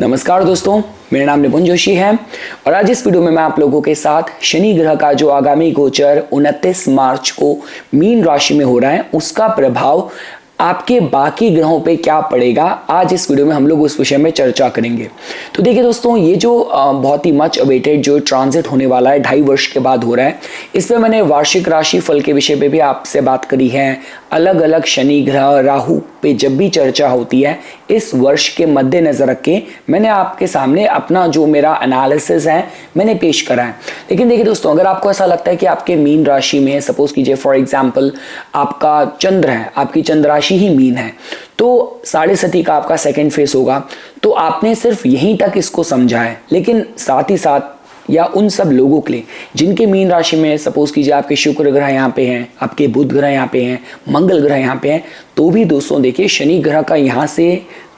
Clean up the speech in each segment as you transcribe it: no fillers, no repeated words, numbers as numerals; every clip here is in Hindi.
नमस्कार दोस्तों, मेरा नाम निपुण जोशी है और आज इस वीडियो में मैं आप लोगों के साथ शनि ग्रह का जो आगामी गोचर 29 मार्च को मीन राशि में हो रहा है उसका प्रभाव आपके बाकी ग्रहों पे क्या पड़ेगा, आज इस वीडियो में हम लोग उस विषय में चर्चा करेंगे। तो देखिए दोस्तों, ये जो बहुत ही मच अवेटेड जो ट्रांजिट होने वाला है 2.5 वर्ष के बाद हो रहा है, इस पे मैंने वार्षिक राशि फल के विषय पे भी आपसे बात करी है। अलग अलग शनि ग्रह राहु पे जब भी चर्चा होती है, इस वर्ष के मद्देनजर रख के मैंने आपके सामने अपना जो मेरा एनालिसिस है मैंने पेश करा है। लेकिन देखिए दोस्तों, अगर आपको ऐसा लगता है कि आपके मीन राशि में सपोज कीजिए फॉर एग्जांपल आपका चंद्र है, आपकी चंद्र राशि ही मीन है, तो 7.5 का आपका सेकंड फेस होगा, तो आपने सिर्फ यहीं तक इसको समझा है। लेकिन साथ ही साथ या उन सब लोगों के लिए जिनके मीन राशि में सपोज कीजिए आपके शुक्र ग्रह यहाँ पे हैं, आपके बुध ग्रह यहाँ पे हैं, मंगल ग्रह यहाँ पे हैं, तो भी दोस्तों देखिए शनि ग्रह का यहाँ से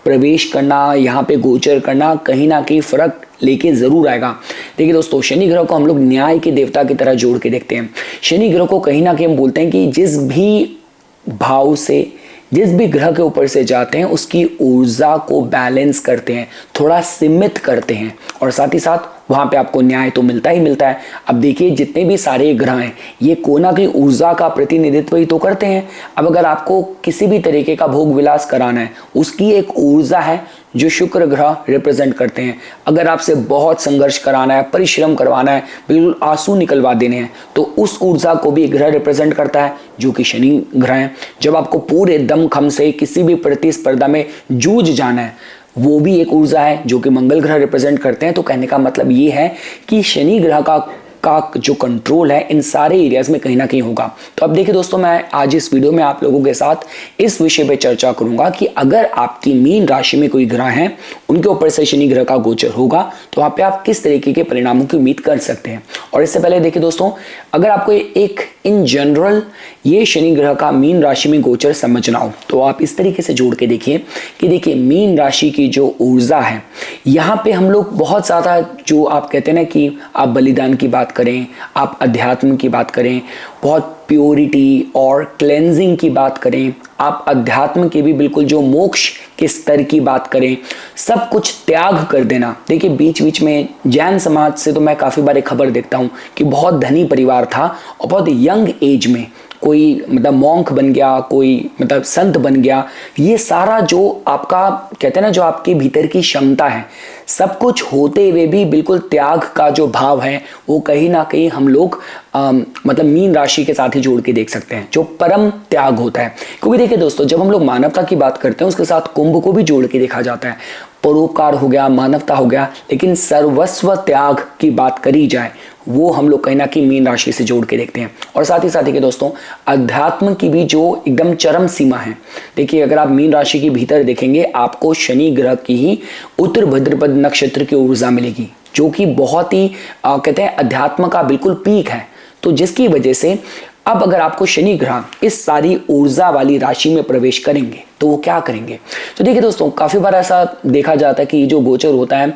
प्रवेश करना, यहाँ पे गोचर करना कहीं ना कहीं फर्क लेके जरूर आएगा। देखिए दोस्तों, शनि ग्रह को हम लोग न्याय के देवता की तरह जोड़ के देखते हैं। शनि ग्रह को कहीं ना कहीं हम बोलते हैं कि जिस भी भाव से, जिस भी ग्रह के ऊपर से जाते हैं उसकी ऊर्जा को बैलेंस करते हैं, थोड़ा सीमित करते हैं और साथ ही साथ वहां पे आपको न्याय तो मिलता ही मिलता है। अब देखिए जितने भी सारे ग्रह हैं ये कोना की ऊर्जा का प्रतिनिधित्व ही तो करते हैं। अब अगर आपको किसी भी तरीके का भोग विलास कराना है, उसकी एक ऊर्जा है जो शुक्र ग्रह रिप्रेजेंट करते हैं। अगर आपसे बहुत संघर्ष कराना है, परिश्रम करवाना है, बिल्कुल आंसू निकलवा देने हैं, तो उस ऊर्जा को भी ग्रह रिप्रेजेंट करता है जो कि शनि ग्रह है। जब आपको पूरे दमखम से किसी भी प्रतिस्पर्धा में जूझ जाना है, वो भी एक ऊर्जा है जो कि मंगल ग्रह रिप्रेजेंट करते हैं। तो कहने का मतलब ये है कि शनि ग्रह का जो कंट्रोल है इन सारे एरियाज में कहीं ना कहीं होगा। तो अब देखिए दोस्तों, मैं आज इस वीडियो में आप लोगों के साथ इस विषय पे चर्चा करूंगा कि अगर आपकी मीन राशि में कोई ग्रह हैं, उनके ऊपर से शनि ग्रह का गोचर होगा तो वहां पे आप किस तरीके के परिणामों की उम्मीद कर सकते हैं। और इससे पहले देखिए दोस्तों, अगर आपको एक इन जनरल ये शनि ग्रह का मीन राशि में गोचर समझना हो तो आप इस तरीके से जोड़ के देखिए कि देखिए मीन राशि की जो ऊर्जा है, यहाँ पे हम लोग बहुत ज़्यादा जो आप कहते हैं ना कि आप बलिदान की बात करें, आप अध्यात्म की बात करें, बहुत प्योरिटी और क्लेंजिंग की बात करें, आप अध्यात्म के भी बिल्कुल जो मोक्ष के स्तर की बात करें, सब कुछ त्याग कर देना। देखिए बीच बीच में जैन समाज से तो मैं काफ़ी बार एक खबर देखता हूँ कि बहुत धनी परिवार था और बहुत यंग एज में कोई मतलब मॉन्क बन गया, कोई मतलब संत बन गया। ये सारा जो आपका कहते हैं ना, जो आपके भीतर की क्षमता है, सब कुछ होते हुए भी बिल्कुल त्याग का जो भाव है वो कहीं ना कहीं हम लोग मतलब मीन राशि के साथ ही जोड़ के देख सकते हैं, जो परम त्याग होता है। क्योंकि देखिए दोस्तों, जब हम लोग मानवता की बात करते हैं उसके साथ कुंभ को भी जोड़ के देखा जाता है। परोपकार हो गया, मानवता हो गया, लेकिन सर्वस्व त्याग की बात करी जाए वो हम लोग कहीं ना कहीं मीन राशि से जोड़ के देखते हैं। और साथ ही देखिए दोस्तों, अध्यात्म की भी जो एकदम चरम सीमा है, देखिए अगर आप मीन राशि के भीतर देखेंगे आपको शनि ग्रह की ही उत्तर भाद्रपद नक्षत्र की ऊर्जा मिलेगी, जो कि बहुत ही कहते हैं अध्यात्म का बिल्कुल पीक है। तो जिसकी वजह से अब अगर आपको शनि ग्रह इस सारी ऊर्जा वाली राशि में प्रवेश करेंगे तो वो क्या करेंगे। तो देखिए दोस्तों, काफी बार ऐसा देखा जाता है कि जो गोचर होता है,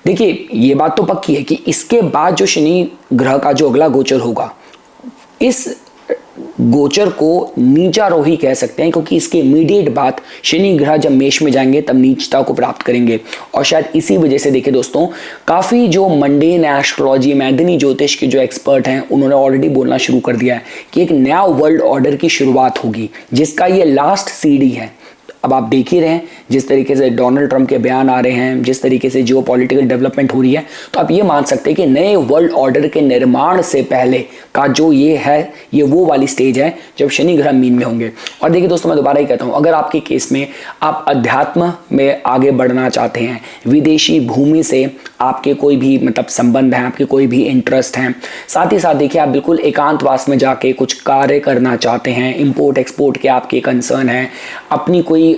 देखिए ये बात तो पक्की है कि इसके बाद जो शनि ग्रह का जो अगला गोचर होगा, इस गोचर को नीचारोही कह सकते हैं, क्योंकि इसके इमीडिएट बाद शनि ग्रह जब मेष में जाएंगे तब नीचता को प्राप्त करेंगे। और शायद इसी वजह से देखिए दोस्तों, काफी जो मंडेन एस्ट्रोलॉजी, मैदनी ज्योतिष के जो एक्सपर्ट हैं उन्होंने ऑलरेडी बोलना शुरू कर दिया है कि एक नया वर्ल्ड ऑर्डर की शुरुआत होगी, जिसका ये लास्ट सीढ़ी है। अब आप देख ही रहे हैं जिस तरीके से डोनाल्ड ट्रंप के बयान आ रहे हैं, जिस तरीके से जियो पॉलिटिकल डेवलपमेंट हो रही है, तो आप ये मान सकते हैं कि नए वर्ल्ड ऑर्डर के निर्माण से पहले का जो ये है, ये वो वाली स्टेज है जब शनि ग्रह मीन में होंगे। और देखिए दोस्तों, मैं दोबारा ही कहता हूँ, अगर आपके केस में आप अध्यात्म में आगे बढ़ना चाहते हैं, विदेशी भूमि से आपके कोई भी मतलब संबंध है, आपके कोई भी इंटरेस्ट हैं, साथ ही साथ देखिए आप बिल्कुल एकांतवास में जाके कुछ कार्य करना चाहते हैं, इंपोर्ट एक्सपोर्ट के आपके कंसर्न है, अपनी कोई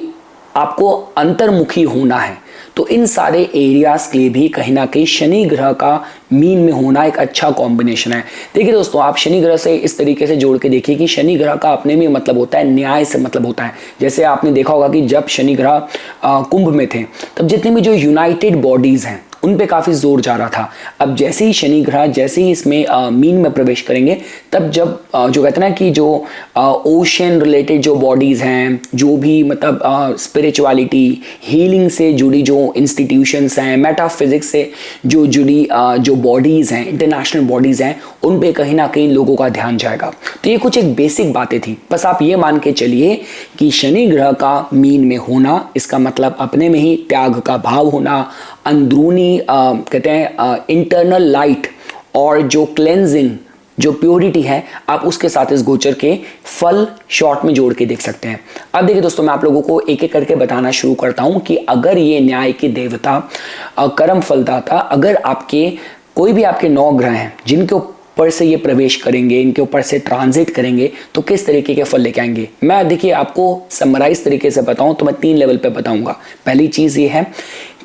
आपको अंतर्मुखी होना है, तो इन सारे एरियाज के लिए भी कहीं ना कहीं शनि ग्रह का मीन में होना एक अच्छा कॉम्बिनेशन है। देखिए दोस्तों, आप शनि ग्रह से इस तरीके से जोड़ के देखिए कि शनि ग्रह का अपने में मतलब होता है, न्याय से मतलब होता है। जैसे आपने देखा होगा कि जब शनि ग्रह कुंभ में थे तब जितने भी जो यूनाइटेड बॉडीज हैं उन पे काफी जोर जा रहा था। अब जैसे ही शनि ग्रह जैसे ही इसमें मीन में प्रवेश करेंगे, तब जब जो कहते हैं ना कि जो ओशन रिलेटेड जो बॉडीज़ हैं, जो भी मतलब स्पिरिचुअलिटी हीलिंग से जुड़ी जो इंस्टीट्यूशंस हैं, मेटाफिजिक्स से जो जुड़ी जो बॉडीज़ हैं, इंटरनेशनल बॉडीज़ हैं, उन पे कहीं ना कहीं लोगों का ध्यान जाएगा। तो ये कुछ एक बेसिक बातें थी। बस आप ये मान के चलिए कि शनि ग्रह का मीन में होना, इसका मतलब अपने में ही त्याग का भाव होना, अंदरूनी कहते हैं इंटरनल लाइट और जो क्लेंजिंग, जो प्योरिटी है, आप उसके साथ इस गोचर के फल शॉर्ट में जोड़ के देख सकते हैं। अब देखिए दोस्तों, मैं आप लोगों को एक एक करके बताना शुरू करता हूं कि अगर ये न्याय के देवता, कर्म फलदाता, अगर आपके कोई भी आपके 9 ग्रह हैं जिनके ऊपर से ये प्रवेश करेंगे, इनके ऊपर से ट्रांजिट करेंगे, तो किस तरीके के फल लेके आएंगे। मैं देखिए आपको समराइज तरीके से बताऊं तो मैं 3 लेवल पे बताऊंगा। पहली चीज ये है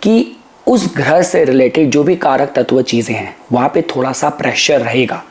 कि उस ग्रह से रिलेटेड जो भी कारक तत्व चीजें हैं वहां पे थोड़ा सा प्रेशर रहेगा,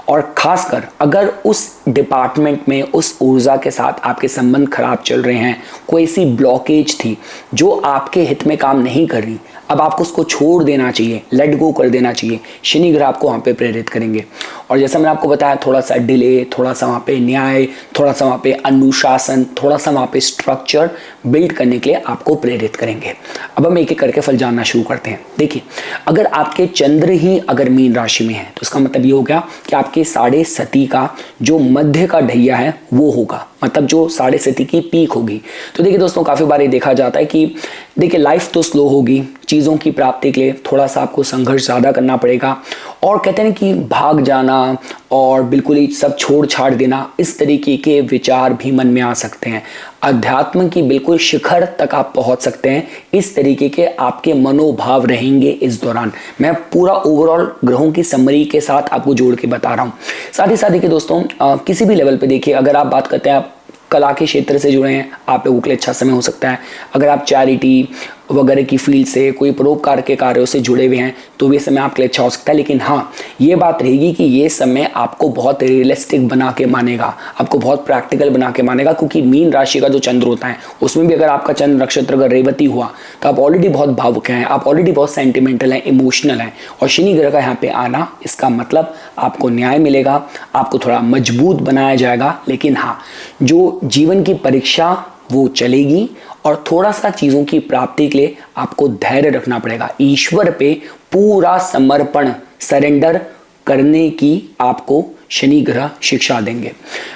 और खासकर अगर उस डिपार्टमेंट में उस ऊर्जा के साथ आपके संबंध खराब चल रहे हैं, कोई सी ब्लॉकेज थी जो आपके हित में काम नहीं कर रही, अब आपको उसको छोड़ देना चाहिए, लेट गो कर देना चाहिए। शनि ग्रह आपको वहाँ पे प्रेरित करेंगे। और जैसा मैंने आपको बताया, थोड़ा सा डिले, थोड़ा सा वहाँ पे न्याय, थोड़ा सा वहाँ पे अनुशासन, थोड़ा सा वहाँ पे स्ट्रक्चर बिल्ड करने के लिए आपको प्रेरित करेंगे। अब हम एक एक करके फल जानना शुरू करते हैं। देखिए, अगर आपके चंद्र ही अगर मीन राशि में है तो इसका मतलब ये हो गया कि आपके 6.5 का जो मध्य का ढैया है वो होगा, मतलब जो 6.5 की पीक होगी। तो देखिए दोस्तों, काफ़ी बार ये देखा जाता है कि देखिए लाइफ तो स्लो होगी, चीज़ों की प्राप्ति के लिए थोड़ा सा आपको संघर्ष ज़्यादा करना पड़ेगा, और कहते हैं कि भाग जाना और बिल्कुल ही सब छोड़ छाड़ देना, इस तरीके के विचार भी मन में आ सकते हैं। अध्यात्म की बिल्कुल शिखर तक आप पहुंच सकते हैं, इस तरीके के आपके मनोभाव रहेंगे इस दौरान। मैं पूरा ओवरऑल ग्रहों की समरी के साथ आपको जोड़ के बता रहा हूँ। साथ ही साथ देखिए दोस्तों, किसी भी लेवल पे देखिए, अगर आप बात करते हैं, आप कला के क्षेत्र से जुड़े हैं, आप लोगों के लिए अच्छा समय हो सकता है। अगर आप चैरिटी वगैरह की फील्ड से, कोई परोपकार के कार्यों से जुड़े हुए हैं, तो ये समय आपके लिए अच्छा हो सकता है। लेकिन हाँ, ये बात रहेगी कि ये समय आपको बहुत रियलिस्टिक बना के मानेगा, आपको बहुत प्रैक्टिकल बना के मानेगा, क्योंकि मीन राशि का जो चंद्र होता है उसमें भी अगर आपका चंद्र नक्षत्र अगर रेवती हुआ तो आप ऑलरेडी बहुत भावुक हैं, आप ऑलरेडी बहुत सेंटिमेंटल हैं, इमोशनल हैं। और शनि ग्रह का यहाँ पे आना, इसका मतलब आपको न्याय मिलेगा, आपको थोड़ा मजबूत बनाया जाएगा। लेकिन हाँ, जो जीवन की परीक्षा वो चलेगी, और थोड़ा सा चीज़ों की प्राप्ति के लिए आपको धैर्य रखना पड़ेगा। ईश्वर पे पूरा समर्पण, सरेंडर करने की आपको शनि ग्रह शिक्षा देंगे।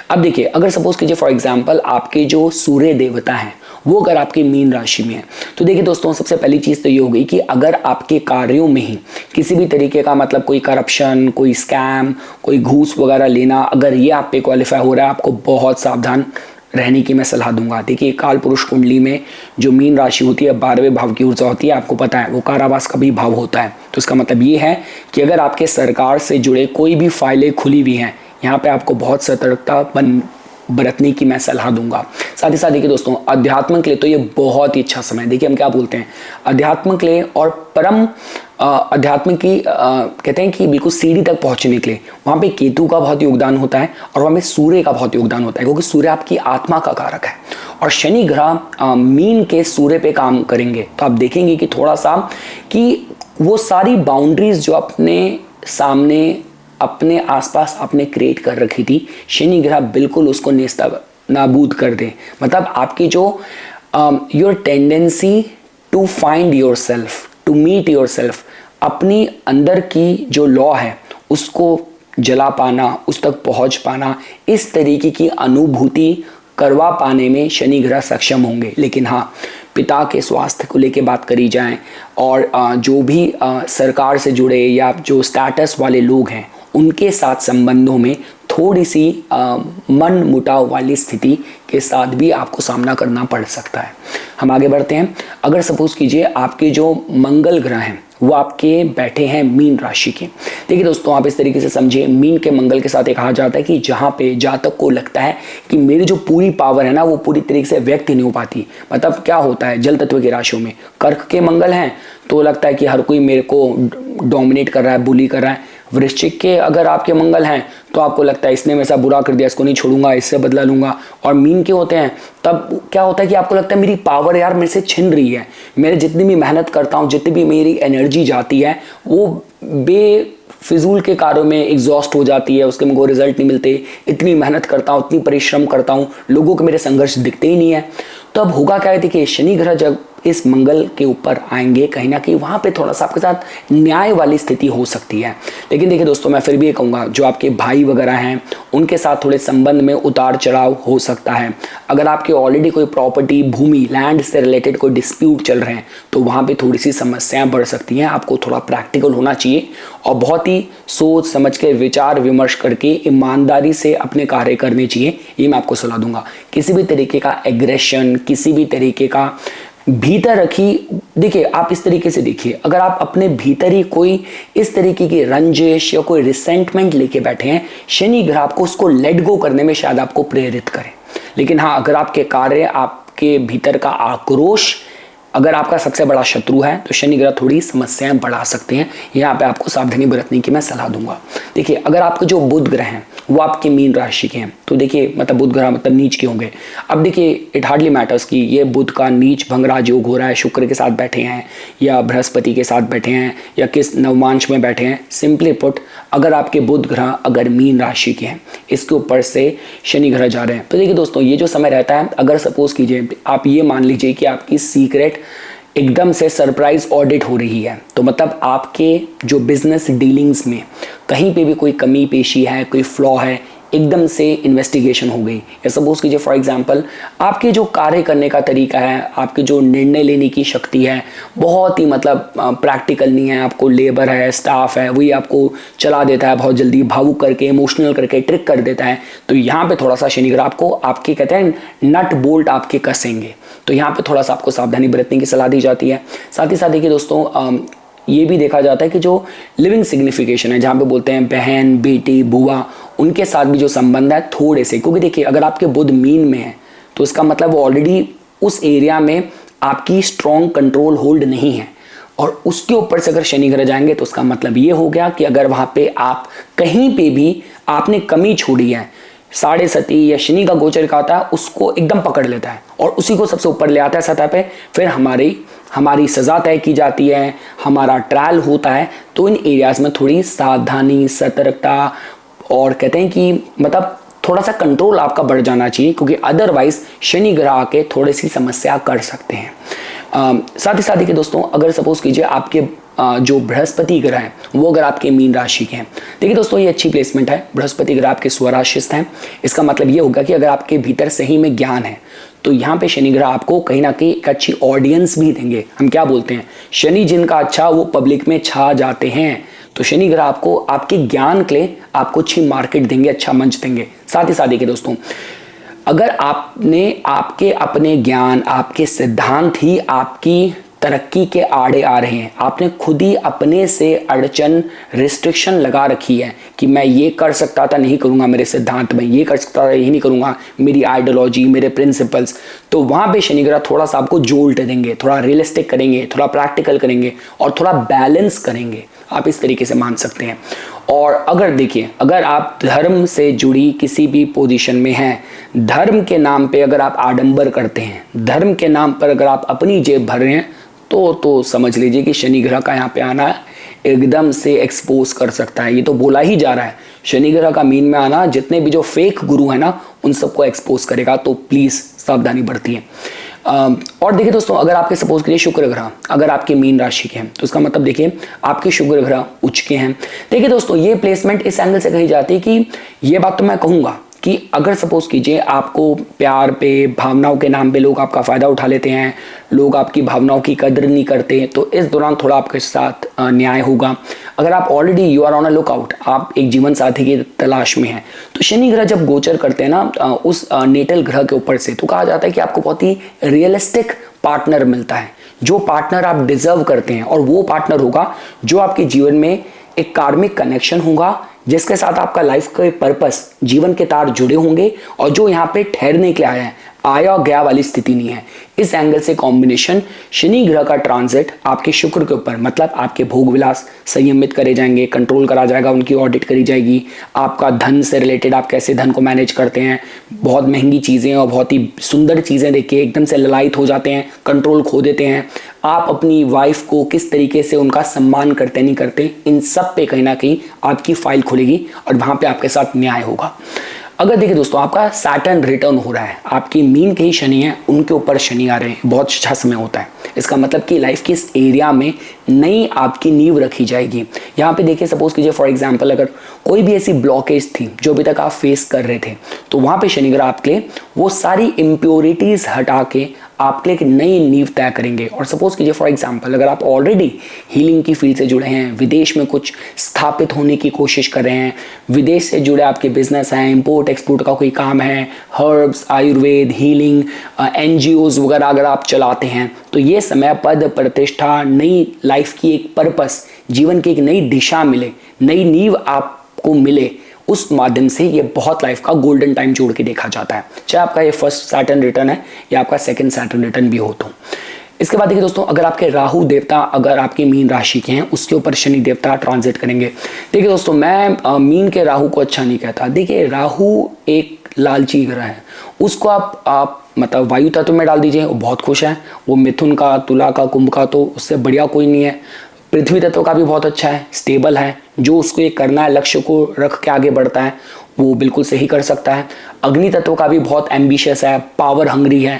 अब देखिए, अगर सपोज कीजिए फॉर एग्जांपल आपके जो सूर्य देवता हैं वो अगर आपकी मीन राशि में है, तो देखिए दोस्तों, सबसे पहली चीज़ तो ये हो गई कि अगर आपके कार्यों में ही किसी भी तरीके का मतलब कोई करप्शन, कोई स्कैम, कोई घूस वगैरह लेना, अगर ये आप पे क्वालिफाई हो रहा है, आपको बहुत सावधान रहने की मैं सलाह दूंगा। देखिए, काल पुरुष कुंडली में जो मीन राशि होती है, 12वें भाव की ऊर्जा होती है, आपको पता है वो कारावास का भी भाव होता है। तो इसका मतलब ये है कि अगर आपके सरकार से जुड़े कोई भी फाइलें खुली हुई हैं, यहाँ पे आपको बहुत सतर्कता बरतने की मैं सलाह दूंगा। साथ ही साथ देखिए दोस्तों, अध्यात्म के लिए तो ये बहुत ही अच्छा समय है। देखिए, हम क्या बोलते हैं, अध्यात्म के लिए और परम अध्यात्म की कहते हैं कि बिल्कुल सीढ़ी तक पहुंचने के लिए वहाँ पे केतु का बहुत योगदान होता है, और वहाँ पे सूर्य का बहुत योगदान होता है, क्योंकि सूर्य आपकी आत्मा का कारक है। और शनि ग्रह मीन के सूर्य पे काम करेंगे, तो आप देखेंगे कि थोड़ा सा कि वो सारी बाउंड्रीज जो अपने सामने, अपने आसपास आपने क्रिएट कर रखी थी, शनि ग्रह बिल्कुल उसको नेस्ता नाबूद कर दे। मतलब आपकी जो your tendency to find yourself, to meet yourself, अपनी अंदर की जो लॉ है उसको जला पाना, उस तक पहुंच पाना, इस तरीके की अनुभूति करवा पाने में शनि ग्रह सक्षम होंगे। लेकिन हाँ, पिता के स्वास्थ्य को लेके बात करी जाए, और जो भी सरकार से जुड़े या जो स्टेटस वाले लोग हैं उनके साथ संबंधों में थोड़ी सी मन मुटाव वाली स्थिति के साथ भी आपको सामना करना पड़ सकता है। हम आगे बढ़ते हैं। अगर सपोज कीजिए आपके जो मंगल ग्रह हैं वो आपके बैठे हैं मीन राशि के। देखिए दोस्तों, आप इस तरीके से समझिए, मीन के मंगल के साथ ये कहा जाता है कि जहाँ पे जातक को लगता है कि मेरी जो पूरी पावर है ना वो पूरी तरीके से व्यक्त ही नहीं हो पाती। मतलब क्या होता है, जल तत्व की राशियों में कर्क के मंगल हैं तो लगता है कि हर कोई मेरे को डोमिनेट कर रहा है, बुली कर रहा है। वृश्चिक के अगर आपके मंगल हैं तो आपको लगता है इसने मेरे साथ बुरा कर दिया, इसको नहीं छोड़ूंगा, इससे बदला लूंगा। और मीन के होते हैं तब क्या होता है कि आपको लगता है मेरी पावर यार मेरे से छिन रही है, मेरे जितनी भी मेहनत करता हूँ, जितनी भी मेरी एनर्जी जाती है वो बेफिजूल के कार्यों में एग्जॉस्ट हो जाती है, उसके मुझे रिजल्ट नहीं मिलते। इतनी मेहनत करता हूँ, इतनी परिश्रम करता हूँ, लोगों को मेरे संघर्ष दिखते ही नहीं है। तो अब होगा क्या है, देखिए शनि ग्रह जब इस मंगल के ऊपर आएंगे कहीं ना कहीं वहां पे थोड़ा सा आपके साथ न्याय वाली स्थिति हो सकती है। लेकिन देखिए दोस्तों, मैं फिर भी ये कहूँगा जो आपके भाई वगैरह हैं उनके साथ थोड़े संबंध में उतार चढ़ाव हो सकता है। अगर आपके ऑलरेडी कोई प्रॉपर्टी, भूमि, लैंड से रिलेटेड कोई डिस्प्यूट चल रहे हैं तो वहाँ पे थोड़ी सी समस्याएं बढ़ सकती हैं। आपको थोड़ा प्रैक्टिकल होना चाहिए और बहुत ही सोच समझ के विचार विमर्श करके ईमानदारी से अपने कार्य करने चाहिए, ये मैं आपको सलाह दूंगा। किसी भी तरीके का एग्रेशन, किसी भी तरीके का भीतर रखी, देखिए आप इस तरीके से देखिए, अगर आप अपने भीतर ही कोई इस तरीके की रंजिश या कोई रिसेंटमेंट लेके बैठे हैं, शनि ग्रह आपको उसको लेट गो करने में शायद आपको प्रेरित करें। लेकिन हाँ, अगर आपके कार्य, आपके भीतर का आक्रोश अगर आपका सबसे बड़ा शत्रु है तो शनि ग्रह थोड़ी समस्याएं बढ़ा सकते हैं। यहाँ पे आपको सावधानी बरतने की मैं सलाह दूंगा। देखिए अगर आपके जो बुध ग्रह हैं वो आपके मीन राशि के हैं तो देखिए मतलब बुध ग्रह मतलब नीच के होंगे। अब देखिए इट हार्डली मैटर्स कि ये बुध का नीच भंगराज योग हो रहा है, शुक्र के साथ बैठे हैं या बृहस्पति के साथ बैठे हैं या किस नवमांश में बैठे हैं। सिंपली पुट, अगर आपके बुध ग्रह अगर मीन राशि के हैं, इसके ऊपर से शनि ग्रह जा रहे हैं, तो देखिए दोस्तों ये जो समय रहता है, अगर सपोज कीजिए आप ये मान लीजिए कि आपकी सीक्रेट एकदम से सरप्राइज ऑडिट हो रही है, तो मतलब आपके जो बिजनेस डीलिंग्स में कहीं पे भी कोई कमी पेशी है, कोई फ्लॉ है, एकदम से इन्वेस्टिगेशन हो गई। या सपोज कीजिए फॉर एग्जांपल आपके जो कार्य करने का तरीका है, आपके जो निर्णय लेने की शक्ति है बहुत ही मतलब प्रैक्टिकल नहीं है, आपको लेबर है, स्टाफ है, वही आपको चला देता है बहुत जल्दी, भावुक करके, इमोशनल करके, ट्रिक कर देता है। तो यहाँ पे थोड़ा सा शनि ग्रह आपको आपके कहते हैं नट बोल्ट आपके कसेंगे, तो यहाँ पे थोड़ा सा आपको सावधानी बरतने की सलाह दी जाती है। साथ ही साथ देखिए दोस्तों, ये भी देखा जाता है कि जो लिविंग सिग्निफिकेशन है, जहाँ पे बोलते हैं बहन, बेटी, बुआ, उनके साथ भी जो संबंध है थोड़े से, क्योंकि देखिए अगर आपके बुध मीन में है तो इसका मतलब वो ऑलरेडी उस एरिया में आपकी स्ट्रॉन्ग कंट्रोल होल्ड नहीं है, और उसके ऊपर से अगर शनि ग्रह जाएंगे तो उसका मतलब ये हो गया कि अगर वहां पे आप कहीं पे भी आपने कमी छोड़ी है, साढ़े सती या शनि का गोचर का आता है उसको एकदम पकड़ लेता है और उसी को सबसे ऊपर ले आता है सतह पे, फिर हमारी सजा तय की जाती है, हमारा ट्रायल होता है। तो इन एरियाज में थोड़ी सावधानी, सतर्कता और कहते हैं कि मतलब थोड़ा सा कंट्रोल आपका बढ़ जाना चाहिए, क्योंकि अदरवाइज शनि ग्रह आके थोड़ी सी समस्या कर सकते हैं। साथ ही साथ देखिए दोस्तों, अगर सपोज कीजिए आपके जो बृहस्पति ग्रह है वो अगर आपके मीन राशि के हैं, देखिए दोस्तों ये अच्छी प्लेसमेंट है। बृहस्पति ग्रह आपके स्वराशिस्थ हैं, इसका मतलब ये होगा कि अगर आपके भीतर सही में ज्ञान है तो यहाँ पे शनि ग्रह आपको कहीं ना कहीं एक अच्छी ऑडियंस भी देंगे। हम क्या बोलते हैं, शनि जिनका अच्छा वो पब्लिक में छा जाते हैं, तो शनि ग्रह आपको आपके ज्ञान के लिए आपको अच्छी मार्केट देंगे, अच्छा मंच देंगे। साथ ही साथ देखिए दोस्तों, अगर आपने आपके अपने ज्ञान, आपके सिद्धांत ही आपकी तरक्की के आड़े आ रहे हैं, आपने खुद ही अपने से अड़चन, रिस्ट्रिक्शन लगा रखी है कि मैं ये कर सकता था नहीं करूंगा, मेरे सिद्धांत में ये कर सकता था यही नहीं करूंगा, मेरी आइडियोलॉजी, मेरे प्रिंसिपल्स, तो वहां पे शनि ग्रह थोड़ा सा आपको जोल्ट देंगे, थोड़ा रियलिस्टिक करेंगे, थोड़ा प्रैक्टिकल करेंगे और थोड़ा बैलेंस करेंगे। आप इस तरीके से मान सकते हैं। और अगर देखिए, अगर आप धर्म से जुड़ी किसी भी पोजीशन में हैं, धर्म के नाम पे अगर आप आडंबर करते हैं, धर्म के नाम पर अगर आप अपनी जेब भर रहे हैं, तो समझ लीजिए कि शनि ग्रह का यहाँ पे आना एकदम से एक्सपोज कर सकता है। ये तो बोला ही जा रहा है, शनि ग्रह का मीन में आना जितने भी जो फेक गुरु है ना उन सबको एक्सपोज करेगा, तो प्लीज सावधानी बरतिए। और देखिए दोस्तों, अगर आपके सपोज करिए शुक्र ग्रह अगर आपके मीन राशि के हैं तो इसका मतलब देखिए आपके शुक्र ग्रह उच्च के हैं। देखिए दोस्तों, ये प्लेसमेंट इस एंगल से कही जाती है कि ये बात तो मैं कहूँगा कि अगर सपोज कीजिए आपको प्यार पे, भावनाओं के नाम पे लोग आपका फ़ायदा उठा लेते हैं, लोग आपकी भावनाओं की कदर नहीं करते, तो इस दौरान थोड़ा आपके साथ न्याय होगा। अगर आप already you are on a lookout, आप एक जीवन साथी की तलाश में हैं, तो शनि ग्रह जब गोचर करते हैं ना उस नेटल ग्रह के ऊपर से, तो कहा जाता है कि आपको बहुत ही रियलिस्टिक पार्टनर मिलता है, जो पार्टनर आप डिजर्व करते हैं, और वो पार्टनर होगा जो आपके जीवन में एक कार्मिक कनेक्शन होगा जिसके साथ आपका लाइफ के पर्पस, जीवन के तार जुड़े होंगे और जो यहाँ पे ठहरने के लिए आया है, आया और गया वाली स्थिति नहीं है। इस एंगल से कॉम्बिनेशन शनि ग्रह का ट्रांजिट आपके शुक्र के ऊपर, मतलब आपके भोग विलास संयमित करे जाएंगे, कंट्रोल करा जाएगा, उनकी ऑडिट करी जाएगी। आपका धन से रिलेटेड, आप कैसे धन को मैनेज करते हैं, बहुत महंगी चीज़ें और बहुत ही सुंदर चीज़ें देख के एकदम से ललायित हो जाते हैं, कंट्रोल खो देते हैं। आप अपनी वाइफ को किस तरीके से उनका सम्मान करते नहीं करते, इन सब पे कहीं ना कहीं आपकी फाइल खुलेगी और वहाँ पे आपके साथ न्याय होगा। अगर देखिए दोस्तों, आपका सैटर्न रिटर्न हो रहा है, आपकी मीन के ही शनि है, उनके ऊपर शनि आ रहे हैं, बहुत अच्छा समय होता है। इसका मतलब कि लाइफ के इस एरिया में नई आपकी नींव रखी जाएगी। यहाँ पे देखिए, सपोज कीजिए फॉर एग्जांपल, अगर कोई भी ऐसी ब्लॉकेज थी जो अभी तक आप फेस कर रहे थे, तो वहाँ पे शनि ग्रह आपके लिए वो सारी इम्प्योरिटीज हटा के आपके लिए एक नई नींव तय करेंगे। और सपोज कीजिए फॉर एग्जांपल, अगर आप ऑलरेडी हीलिंग की फील्ड से जुड़े हैं, विदेश में कुछ स्थापित होने की कोशिश कर रहे हैं, विदेश से जुड़े आपके बिजनेस हैं, इंपोर्ट एक्सपोर्ट का कोई काम है, हर्ब्स, आयुर्वेद, हीलिंग, NGOs वगैरह अगर आप चलाते हैं, तो ये समय पद प्रतिष्ठा, नई लाइफ की एक पर्पस, जीवन की एक नई दिशा मिले, नई नींव आपको मिले, उस माध्यम से ये बहुत लाइफ का गोल्डन टाइम जोड़ के देखा जाता है। चाहे आपका ये फर्स्ट सैटर्न रिटर्न है या आपका सेकंड सैटर्न रिटर्न भी हो। तो इसके बाद देखिए दोस्तों, अगर आपके राहु देवता अगर आपकी मीन राशि के हैं, उसके ऊपर शनि देवता ट्रांजिट करेंगे। देखिए दोस्तों, मैं मीन के राहु को अच्छा नहीं कहता। देखिए, राहु एक लालची ग्रह है, उसको आप मतलब वायु तत्व में डाल दीजिए, वो बहुत खुश है। वो मिथुन का, तुला का, कुंभ का, तो उससे बढ़िया कोई नहीं है। पृथ्वी तत्व का भी बहुत अच्छा है, स्टेबल है, जो उसको ये करना है, लक्ष्य को रख के आगे बढ़ता है, वो बिल्कुल सही कर सकता है। अग्नि तत्व का भी बहुत एम्बिशियस है, पावर हंग्री है।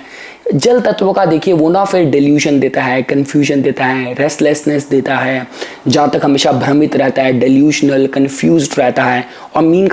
जल तत्व का देखिए, वो ना फिर डिल्यूशन देता है, कंफ्यूजन देता है, रेस्टलेसनेस देता है, जहाँ तक हमेशा भ्रमित रहता है, डिल्यूशनल, कंफ्यूज्ड रहता है। और मीन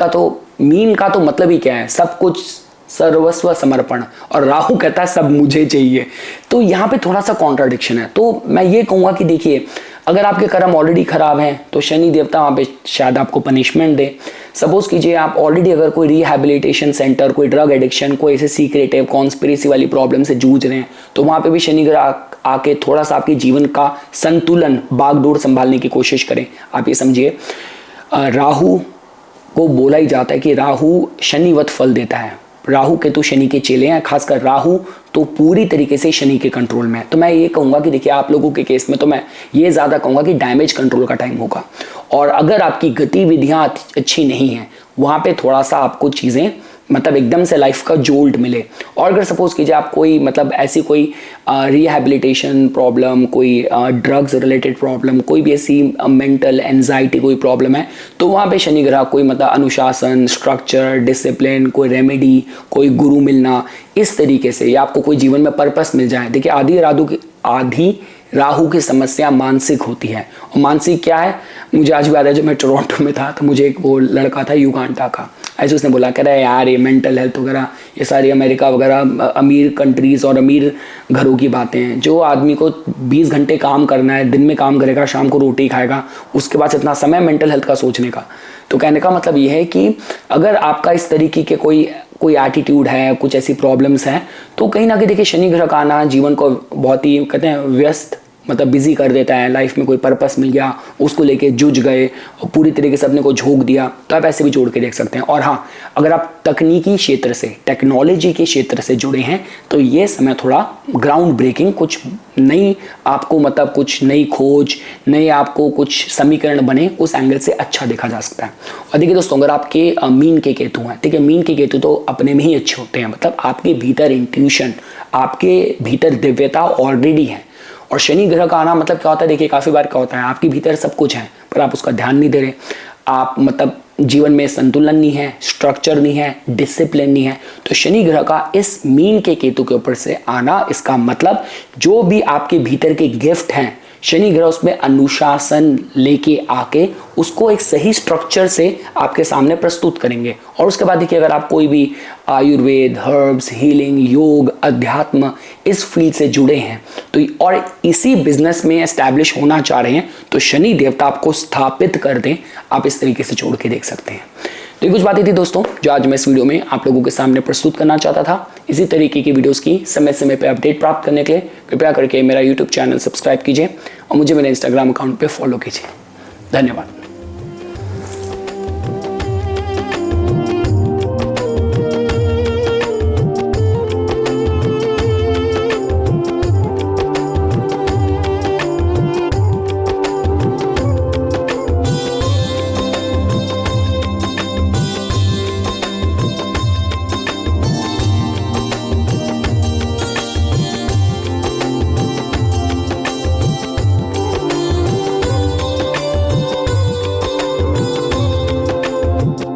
का तो मतलब ही क्या है, सब कुछ सर्वस्व समर्पण, और राहु कहता है सब मुझे चाहिए। तो यहाँ पे थोड़ा सा कॉन्ट्राडिक्शन है। तो मैं ये कहूँगा कि देखिए, अगर आपके कर्म ऑलरेडी खराब हैं तो शनि देवता वहाँ पे शायद आपको पनिशमेंट दे। सपोज कीजिए आप ऑलरेडी अगर कोई रिहैबिलिटेशन सेंटर, कोई ड्रग एडिक्शन, कोई ऐसे सीक्रेटिव कॉन्स्पिरेसी वाली प्रॉब्लम से जूझ रहे हैं, तो वहाँ पे भी शनि ग्रह आके थोड़ा सा आपके जीवन का संतुलन, बागडोर संभालने की कोशिश करें। आप ये समझिए, राहु को बोला ही जाता है कि राहु शनिवत फल देता है। राहु केतु शनि के चेले हैं, खासकर राहु तो पूरी तरीके से शनि के कंट्रोल में है। तो मैं ये कहूँगा कि देखिए, आप लोगों के केस में तो मैं ये ज़्यादा कहूँगा कि डैमेज कंट्रोल का टाइम होगा। और अगर आपकी गतिविधियाँ अच्छी नहीं हैं, वहाँ पे थोड़ा सा आपको चीज़ें मतलब एकदम से लाइफ का जोल्ट मिले। और अगर सपोज कीजिए आप कोई मतलब ऐसी कोई रिहैबिलिटेशन प्रॉब्लम, कोई ड्रग्स रिलेटेड प्रॉब्लम, कोई भी ऐसी मेंटल एंजाइटी कोई प्रॉब्लम है, तो वहाँ पे शनि ग्रह कोई मतलब अनुशासन, स्ट्रक्चर, डिसिप्लिन, कोई रेमेडी, कोई गुरु मिलना, इस तरीके से, या आपको कोई जीवन में पर्पस मिल जाए। देखिए, आधी राहु की समस्या मानसिक होती है। और मानसिक क्या है, मुझे आज भी याद है, जब मैं टोरंटो में था तो मुझे एक वो लड़का था युगांडा का, ऐसे उसने बोला, कह रहा है यार ये मेंटल हेल्थ वगैरह, ये सारी अमेरिका वगैरह अमीर कंट्रीज़ और अमीर घरों की बातें हैं। जो आदमी को 20 घंटे काम करना है, दिन में काम करेगा, शाम को रोटी खाएगा, उसके बाद इतना समय मेंटल हेल्थ का सोचने का। तो कहने का मतलब ये है कि अगर आपका इस तरीके के कोई एटीट्यूड है, कुछ ऐसी प्रॉब्लम्स हैं, तो कहीं ना कहीं देखिए शनि ग्रह का आना जीवन को बहुत ही कहते हैं व्यस्त, मतलब बिजी कर देता है। लाइफ में कोई पर्पस मिल गया, उसको लेके जुझ गए और पूरी तरीके से अपने को झोंक दिया, तो आप ऐसे भी जोड़ के देख सकते हैं। और हाँ, अगर आप तकनीकी क्षेत्र से, टेक्नोलॉजी के क्षेत्र से जुड़े हैं, तो ये समय थोड़ा ग्राउंड ब्रेकिंग, कुछ नई आपको मतलब कुछ नई खोज, नई आपको कुछ समीकरण बने, उस एंगल से अच्छा देखा जा सकता है। और देखिए दोस्तों, अगर आपके मीन के केतु हैं, ठीक है, मीन के केतु तो अपने में ही अच्छे होते हैं, मतलब आपके भीतर इंट्यूशन, आपके भीतर दिव्यता ऑलरेडी है। और शनि ग्रह का आना मतलब क्या होता है, देखिए काफ़ी बार क्या होता है, आपके भीतर सब कुछ है पर आप उसका ध्यान नहीं दे रहे, आप मतलब जीवन में संतुलन नहीं है, स्ट्रक्चर नहीं है, डिसिप्लिन नहीं है। तो शनि ग्रह का इस मीन के केतु के ऊपर से आना, इसका मतलब जो भी आपके भीतर के गिफ्ट हैं, शनि ग्रह उसमें अनुशासन लेके आके उसको एक सही स्ट्रक्चर से आपके सामने प्रस्तुत करेंगे। और उसके बाद देखिए, अगर आप कोई भी आयुर्वेद, हर्ब्स, हीलिंग, योग, अध्यात्म इस फील्ड से जुड़े हैं तो और इसी बिजनेस में एस्टैब्लिश होना चाह रहे हैं, तो शनि देवता आपको स्थापित कर दें। आप इस तरीके से जोड़ के देख सकते हैं। तो ये कुछ बातें थी दोस्तों जो आज मैं इस वीडियो में आप लोगों के सामने प्रस्तुत करना चाहता था। इसी तरीके की वीडियोस की समय समय पे अपडेट प्राप्त करने के लिए कृपया करके मेरा यूट्यूब चैनल सब्सक्राइब कीजिए और मुझे मेरे इंस्टाग्राम अकाउंट पे फॉलो कीजिए। धन्यवाद।